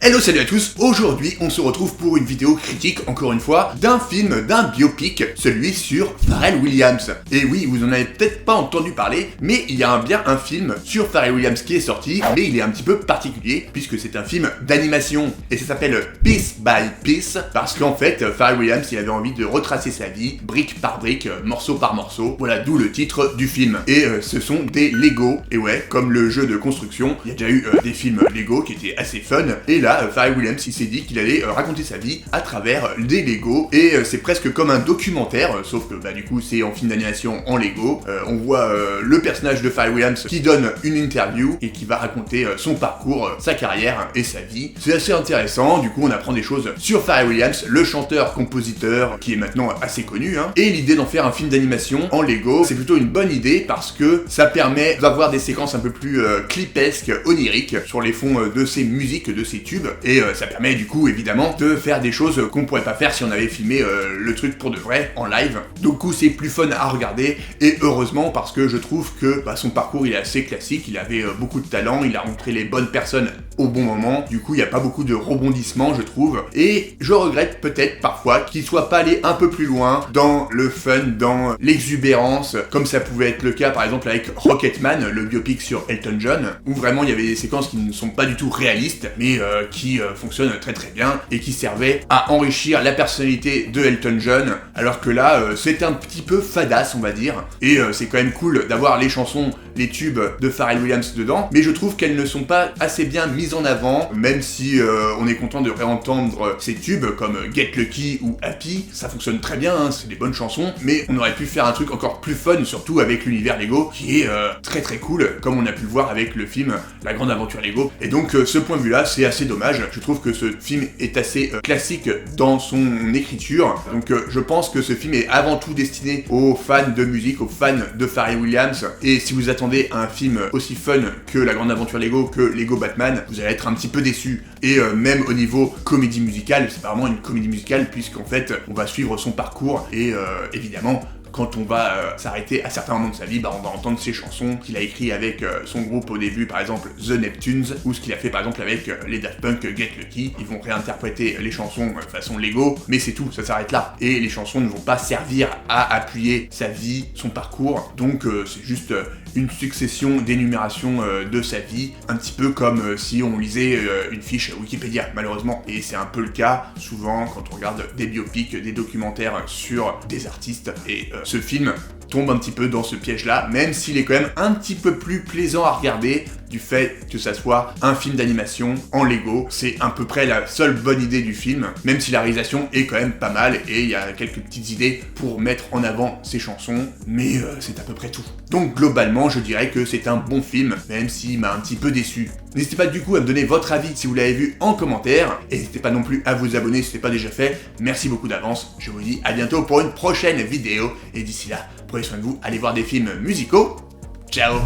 Hello, salut à tous. Aujourd'hui, on se retrouve pour une vidéo critique, encore une fois, d'un film, d'un biopic, celui sur Pharrell Williams. Et oui, vous en avez peut-être pas entendu parler, mais il y a bien un film sur Pharrell Williams qui est sorti, mais il est un petit peu particulier, puisque c'est un film d'animation. Et ça s'appelle Piece by Piece, parce qu'en fait, Pharrell Williams, il avait envie de retracer sa vie, brique par brique, morceau par morceau. Voilà, d'où le titre du film. Et ce sont des Lego. Et ouais, comme le jeu de construction, il y a déjà eu des films Lego qui étaient assez fun. Et là, Pharrell Williams, il s'est dit qu'il allait raconter sa vie à travers des Lego. Et c'est presque comme un documentaire, sauf que du coup, c'est en film d'animation en Lego. On voit le personnage de Pharrell Williams qui donne une interview et qui va raconter son parcours, sa carrière et sa vie. C'est assez intéressant, du coup, on apprend des choses sur Pharrell Williams, le chanteur-compositeur qui est maintenant assez connu. Et l'idée d'en faire un film d'animation en Lego, c'est plutôt une bonne idée parce que ça permet d'avoir des séquences un peu plus clipesques, oniriques sur les fonds de ces musiques, de ces tubes. Et ça permet du coup évidemment de faire des choses qu'on pourrait pas faire si on avait filmé le truc pour de vrai en live. Du coup c'est plus fun à regarder et heureusement parce que je trouve que son parcours il est assez classique, il avait beaucoup de talent, il a rencontré les bonnes personnes au bon moment, du coup il n'y a pas beaucoup de rebondissements je trouve, et je regrette peut-être parfois qu'il soit pas allé un peu plus loin dans le fun, dans l'exubérance, comme ça pouvait être le cas par exemple avec Rocketman, le biopic sur Elton John, où vraiment il y avait des séquences qui ne sont pas du tout réalistes, mais qui fonctionnent très très bien, et qui servaient à enrichir la personnalité de Elton John, alors que là c'est un petit peu fadasse on va dire, et c'est quand même cool d'avoir les chansons, les tubes de Pharrell Williams dedans, mais je trouve qu'elles ne sont pas assez bien mises en avant, même si on est content de réentendre ces tubes comme Get Lucky ou Happy, ça fonctionne très bien, c'est des bonnes chansons, mais on aurait pu faire un truc encore plus fun, surtout avec l'univers Lego, qui est très très cool, comme on a pu le voir avec le film La Grande Aventure Lego, et donc ce point de vue là c'est assez dommage, je trouve que ce film est assez classique dans son écriture, donc je pense que ce film est avant tout destiné aux fans de musique, aux fans de Pharrell Williams, et si vous attendez un film aussi fun que La Grande Aventure Lego, que Lego Batman, vous allez être un petit peu déçu. Et même au niveau comédie musicale, c'est pas vraiment une comédie musicale puisqu'en fait on va suivre son parcours et évidemment quand on va s'arrêter à certains moments de sa vie, on va entendre ses chansons qu'il a écrites avec son groupe au début, par exemple The Neptunes, ou ce qu'il a fait par exemple avec les Daft Punk Get Lucky. Ils vont réinterpréter les chansons façon Lego, mais c'est tout, ça s'arrête là. Et les chansons ne vont pas servir à appuyer sa vie, son parcours, donc c'est juste une succession d'énumérations de sa vie, un petit peu comme si on lisait une fiche Wikipédia, malheureusement. Et c'est un peu le cas, souvent, quand on regarde des biopics, des documentaires sur des artistes, et ce film tombe un petit peu dans ce piège-là, même s'il est quand même un petit peu plus plaisant à regarder du fait que ça soit un film d'animation en Lego. C'est à peu près la seule bonne idée du film, même si la réalisation est quand même pas mal et il y a quelques petites idées pour mettre en avant ces chansons, mais c'est à peu près tout. Donc globalement, je dirais que c'est un bon film, même s'il m'a un petit peu déçu. N'hésitez pas du coup à me donner votre avis si vous l'avez vu en commentaire, et n'hésitez pas non plus à vous abonner si ce n'est pas déjà fait. Merci beaucoup d'avance, je vous dis à bientôt pour une prochaine vidéo, et d'ici là, prenez soin de vous, allez voir des films musicaux. Ciao!